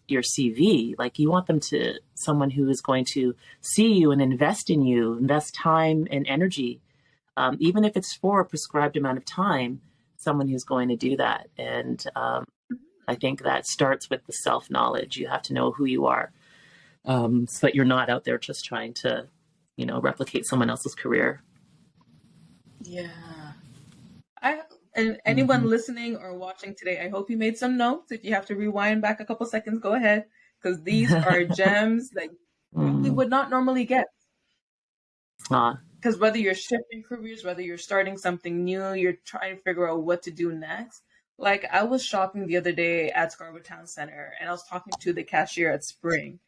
CV. Like you want them to someone who is going to see you and invest in you, invest time and energy, even if it's for a prescribed amount of time. Someone who's going to do that, and I think that starts with the self knowledge. You have to know who you are, so that you're not out there just trying to, replicate someone else's career. Yeah. I and Mm-hmm. anyone listening or watching today, I hope you made some notes. If you have to rewind back a couple seconds, go ahead, because these are gems that you probably mm. would not normally get. Ah, Because whether you're shifting careers, whether you're starting something new, you're trying to figure out what to do next. Like I was shopping the other day at Scarborough Town Center, and I was talking to the cashier at Spring,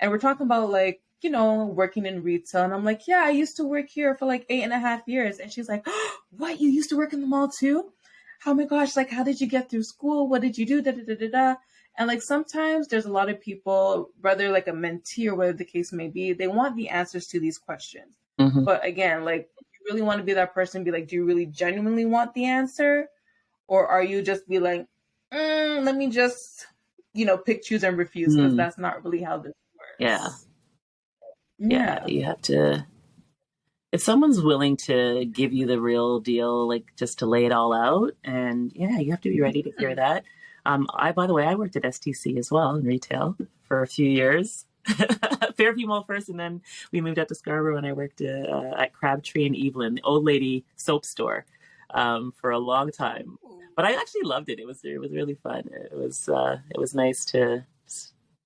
and we're talking about like working in retail, and I'm like, yeah, I used to work here for like 8.5 years, and she's like, oh, what, you used to work in the mall too? Oh my gosh, like how did you get through school, what did you do, da da da da da. And like sometimes there's a lot of people, whether like a mentee or whatever the case may be, they want the answers to these questions. mm-hmm. But again, like you really want to be that person, be like, do you really genuinely want the answer, or are you just be like, let me just pick, choose, and refuse, because mm. that's not really how this Yeah, works. yeah. Yeah. You have to. If someone's willing to give you the real deal, like just to lay it all out, and yeah, you have to be ready to hear that. By the way, I worked at STC as well in retail for a few years. Fairview Mall first, and then we moved out to Scarborough, and I worked at Crabtree and Evelyn, the old lady soap store, for a long time. But I actually loved it. It was really fun. It was nice to.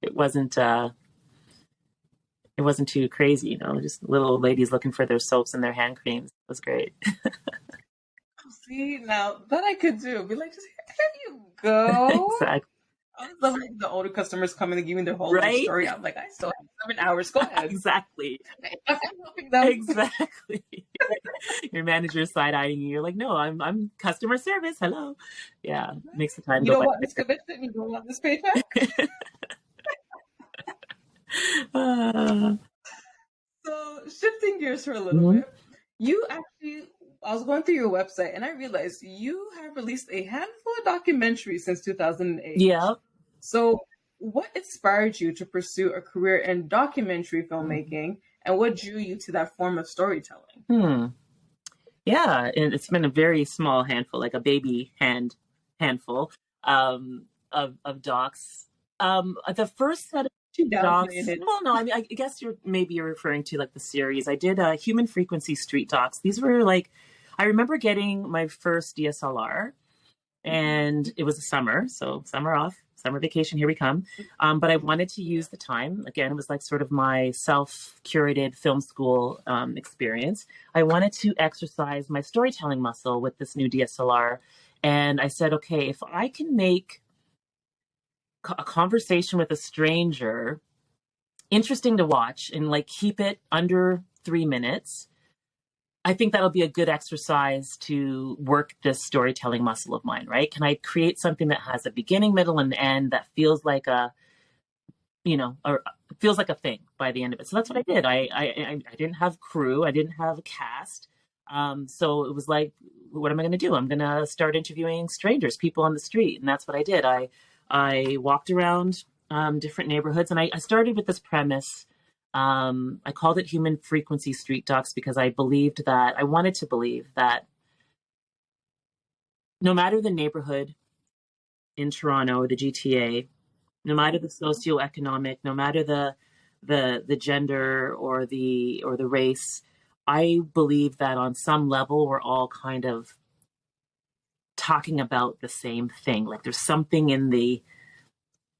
It wasn't. It wasn't too crazy, just little ladies looking for their soaps and their hand creams. It was great. See, now that I could do, be like, just here you go. Exactly. I was love like the older customers coming and giving their whole life Right? story. I'm like, I still have 7 hours. Go ahead. Exactly. I'm helping them. Exactly. Your manager's side eyeing you. You're like, no, I'm customer service. Hello. Yeah. Makes the time You go don't by want this commission. You don't want this paycheck. quicker. uh, So shifting gears for a little mhm. bit, you actually, I was going through your website and I realized you have released a handful of documentaries since 2008. Yeah. So, what inspired you to pursue a career in documentary filmmaking, and what drew you to that form of storytelling? Hmm. Yeah. And it's been a very small handful, like a baby handful, of docs. The first set of She docs. downplayed it. Well, no, I mean, I guess you're referring to like the series. I did Human Frequency Street Docs. These were like, I remember getting my first DSLR, and it was a summer, so summer off, summer vacation, here we come. But I wanted to use the time. Again, it was like sort of my self-curated film school experience. I wanted to exercise my storytelling muscle with this new DSLR. And I said, okay, if I can make a conversation with a stranger interesting to watch and like keep it under 3 minutes, I think that'll be a good exercise to work this storytelling muscle of mine, right? Can I create something that has a beginning, middle, and end that feels like or feels like a thing by the end of it? So that's what I did. I didn't have crew, I didn't have a cast, so it was like, what am I going to do? I'm going to start interviewing strangers, people on the street, and that's what I did. I walked around different neighborhoods, and I started with this premise. I called it Human Frequency Street Docs because I wanted to believe that no matter the neighborhood in Toronto or the GTA, no matter the socioeconomic, no matter the gender or the race, I believe that on some level we're all kind of talking about the same thing. Like there's something in the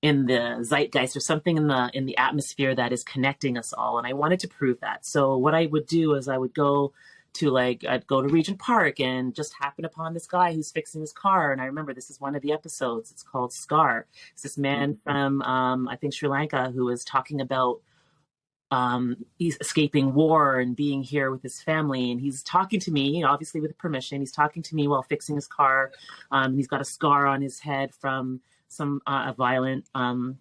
zeitgeist or something in the atmosphere that is connecting us all, and I wanted to prove that. So what I would do is I'd go to Regent Park and just happen upon this guy who's fixing his car. And I remember this is one of the episodes. It's called Scar. It's this man from I think Sri Lanka who is talking about he's escaping war and being here with his family, and he's talking to me, obviously with permission. He's talking to me while fixing his car. He's got a scar on his head from some a violent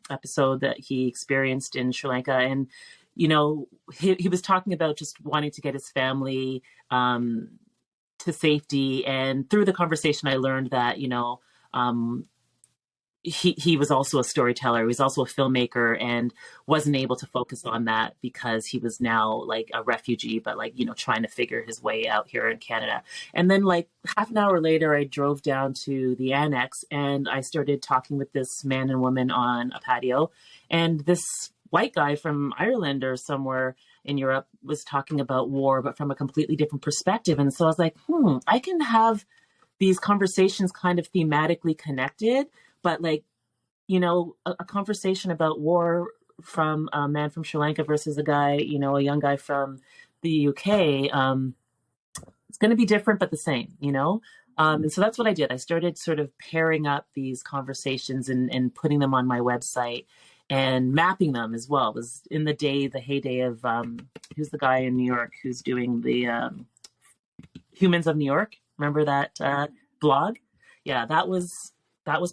episode that he experienced in Sri Lanka, and he was talking about just wanting to get his family to safety. And through the conversation, I learned that he was also a storyteller. He was also a filmmaker, and wasn't able to focus on that because he was now like a refugee, but trying to figure his way out here in Canada. And then like half an hour later, I drove down to the annex and I started talking with this man and woman on a patio. And this white guy from Ireland or somewhere in Europe was talking about war, but from a completely different perspective. And so I was like, I can have these conversations kind of thematically connected, but a conversation about war from a man from Sri Lanka versus a guy, a young guy from the UK, it's going to be different, but the same. And so that's what I did. I started sort of pairing up these conversations and putting them on my website and mapping them as well. It was in the heyday of, who's the guy in New York who's doing the Humans of New York? Remember that blog? Yeah, that was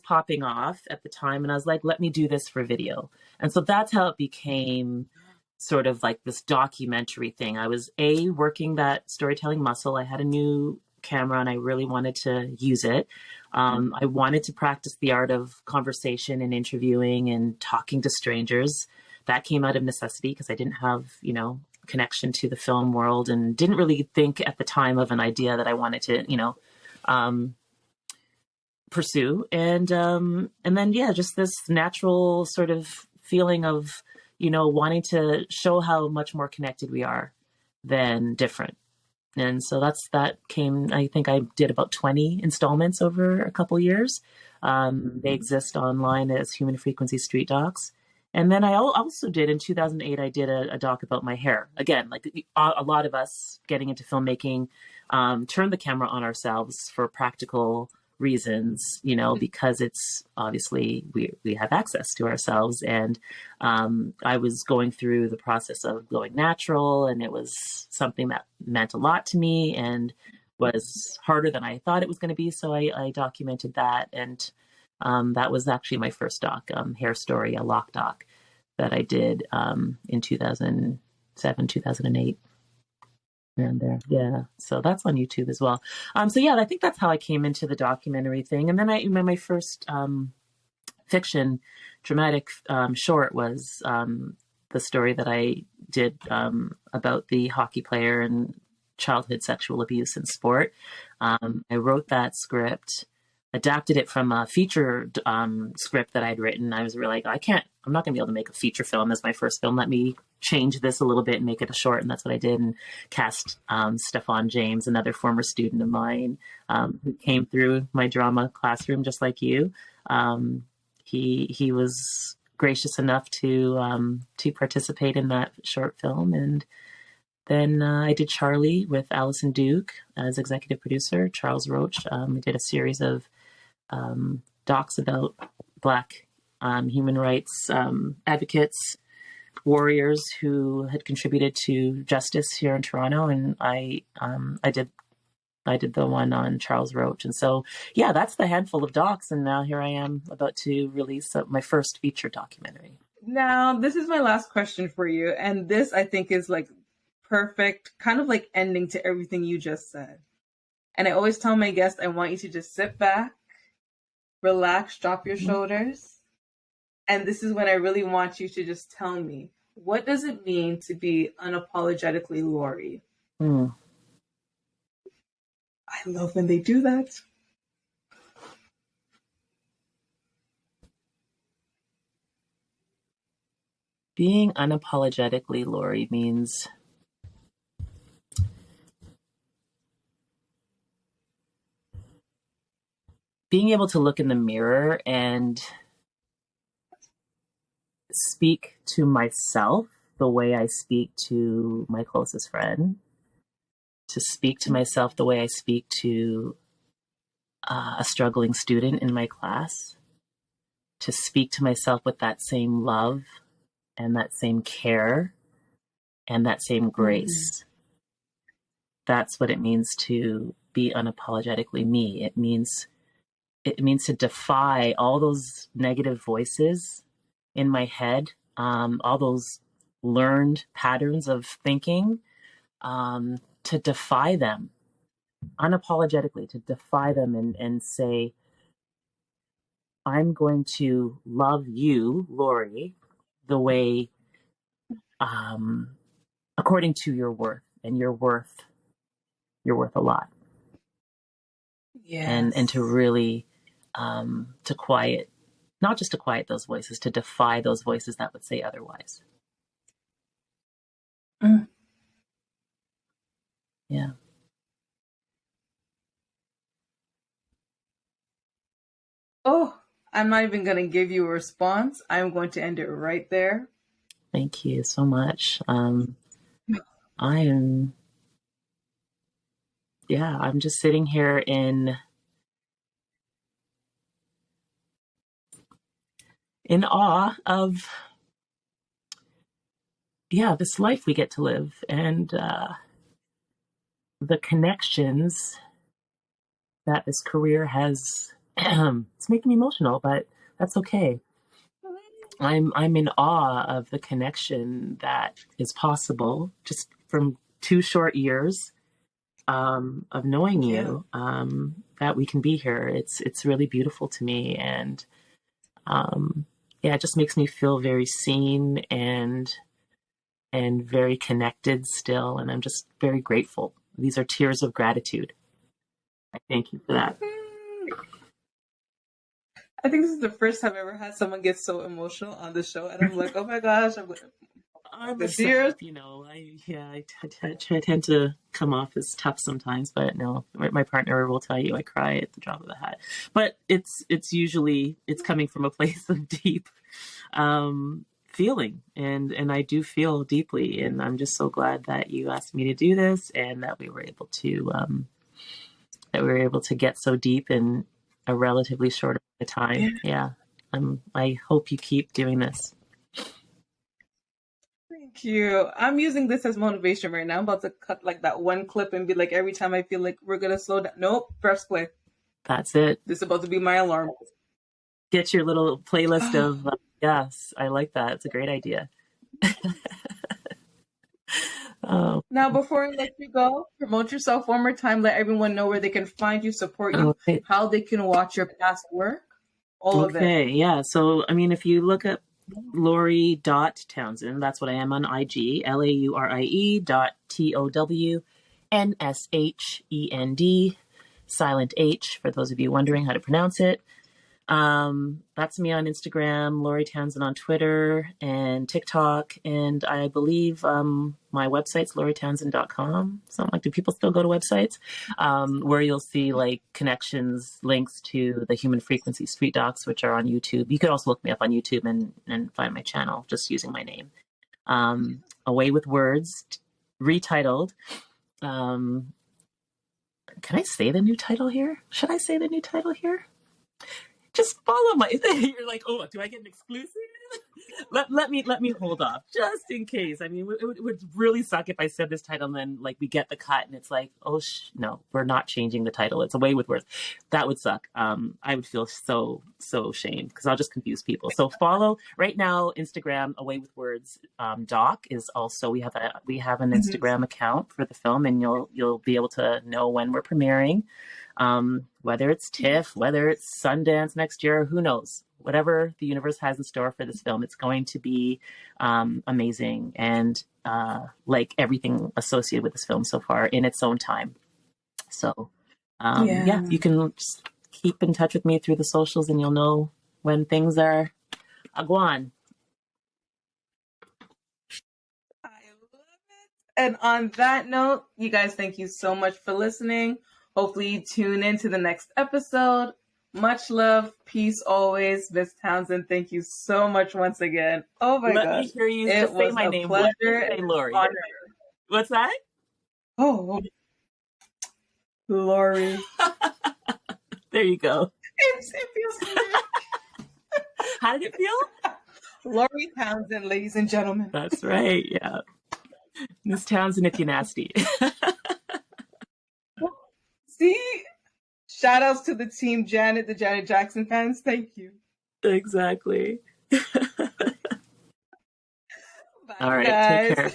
popping off at the time. And I was like, let me do this for video. And so that's how it became sort of like this documentary thing. I was working that storytelling muscle. I had a new camera and I really wanted to use it. I wanted to practice the art of conversation and interviewing and talking to strangers. That came out of necessity because I didn't have, connection to the film world and didn't really think at the time of an idea that I wanted to, pursue. And then, just this natural sort of feeling of, wanting to show how much more connected we are than different. And so that came, I think I did about 20 installments over a couple years. They exist online as Human Frequency Street Docs. And then I also did, in 2008, I did a doc about my hair. Again, like a lot of us getting into filmmaking, turned the camera on ourselves for practical reasons, because it's obviously we have access to ourselves. And I was going through the process of going natural, and it was something that meant a lot to me and was harder than I thought it was going to be. So I documented that. And that was actually my first doc, Hair Story, a lock doc that I did in 2007, 2008. And there, yeah. So that's on YouTube as well. I think that's how I came into the documentary thing. And then my first fiction dramatic short was the story that I did about the hockey player and childhood sexual abuse in sport. I wrote that script, adapted it from a feature script that I'd written. I was really like, I'm not gonna be able to make a feature film as my first film. Let me change this a little bit and make it a short. And that's what I did, and cast Stefan James, another former student of mine who came through my drama classroom just like you. He was gracious enough to participate in that short film. And then I did Charlie with Allison Duke as executive producer, Charles Roach. We did a series of docs about Black human rights advocates, warriors who had contributed to justice here in Toronto. And I did the one on Charles Roach. And so, that's the handful of docs. And now here I am about to release my first feature documentary. Now, this is my last question for you. And this, I think, is like perfect, kind of like ending to everything you just said. And I always tell my guests, I want you to just sit back, relax, drop your shoulders. And this is when I really want you to just tell me, What does it mean to be unapologetically Laurie? Hmm. I love when they do that. Being unapologetically Laurie means being able to look in the mirror and speak to myself the way I speak to my closest friend, to speak to myself the way I speak to a struggling student in my class, to speak to myself with that same love and that same care and that same grace. That's what it means to be unapologetically me. It means to defy all those negative voices in my head, all those learned patterns of thinking, to defy them unapologetically, to defy them and say, I'm going to love you, Laurie, the way, according to your worth, and you're worth a lot. Yes. And to really, to quiet, not just to quiet those voices, to defy those voices that would say otherwise. Yeah. Oh, I'm not even going to give you a response. I'm going to end it right there. Thank you so much. I am, I'm just sitting here in awe of, this life we get to live, and the connections that this career has. It's making me emotional, but that's okay. I'm in awe of the connection that is possible just from 2 short years of knowing you, that we can be here. It's really beautiful to me, and it just makes me feel very seen and very connected still, and I'm just very grateful. These are tears of gratitude. I thank you for that. I think this is the first time I've ever had someone get so emotional on the show, and I'm like, oh my gosh, I'm the tears. I tend to come off as tough sometimes, but no, my partner will tell you I cry at the drop of a hat. But it's usually coming from a place of deep feeling, and I do feel deeply, and I'm just so glad that you asked me to do this, and that we were able to get so deep in a relatively short amount of time. Yeah. I hope you keep doing this. Thank you. I'm using this as motivation right now. I'm about to cut like that one clip and be like, every time I feel like we're gonna slow down, nope, press play. That's it. This is about to be my alarm. Get your little playlist of yes, I like that. It's a great idea. Oh. Now, before I let you go, promote yourself one more time. Let everyone know where they can find you, support you, Okay. how they can watch your past work, all of it. Okay, yeah. So, I mean, if you look up Laurie.Townshend, that's what I am on IG, LAURIE.TOWNSHEND, silent H, for those of you wondering how to pronounce it. That's me on Instagram, Laurie Townshend on Twitter and TikTok, and I believe my website's laurietownshend.com. Something like, do people still go to websites? Where you'll see like connections, links to the Human Frequency Street Docs, which are on YouTube. You could also look me up on YouTube and find my channel just using my name. Away with Words, retitled. Can I say the new title here? Should I say the new title here? Just follow my. You're like, oh, do I get an exclusive? let me hold off just in case. I mean, it would really suck if I said this title and then like we get the cut and it's like, oh no, we're not changing the title. It's Away with Words. That would suck. I would feel so ashamed because I'll just confuse people. So follow right now. Instagram Away with Words doc is also we have an Instagram account for the film, and you'll be able to know when we're premiering. Whether it's TIFF, whether it's Sundance next year, who knows? Whatever the universe has in store for this film, it's going to be amazing, and like everything associated with this film so far in its own time. So yeah, you can just keep in touch with me through the socials, and you'll know when things are aguan. I love it. And on that note, you guys, thank you so much for listening. Hopefully you tune in to the next episode. Much love. Peace always. Miss Townsend, thank you so much once again. Oh my gosh. Let me hear you it just was say my a name. pleasure. Say Laurie. What's that? Oh, Laurie. There you go. It feels good. How did it feel? Laurie Townshend, ladies and gentlemen. That's right. Yeah. Miss Townsend, if you're nasty. See? Shout outs to the team Janet, the Janet Jackson fans. Thank you. Exactly. Bye, All right. guys. Take care.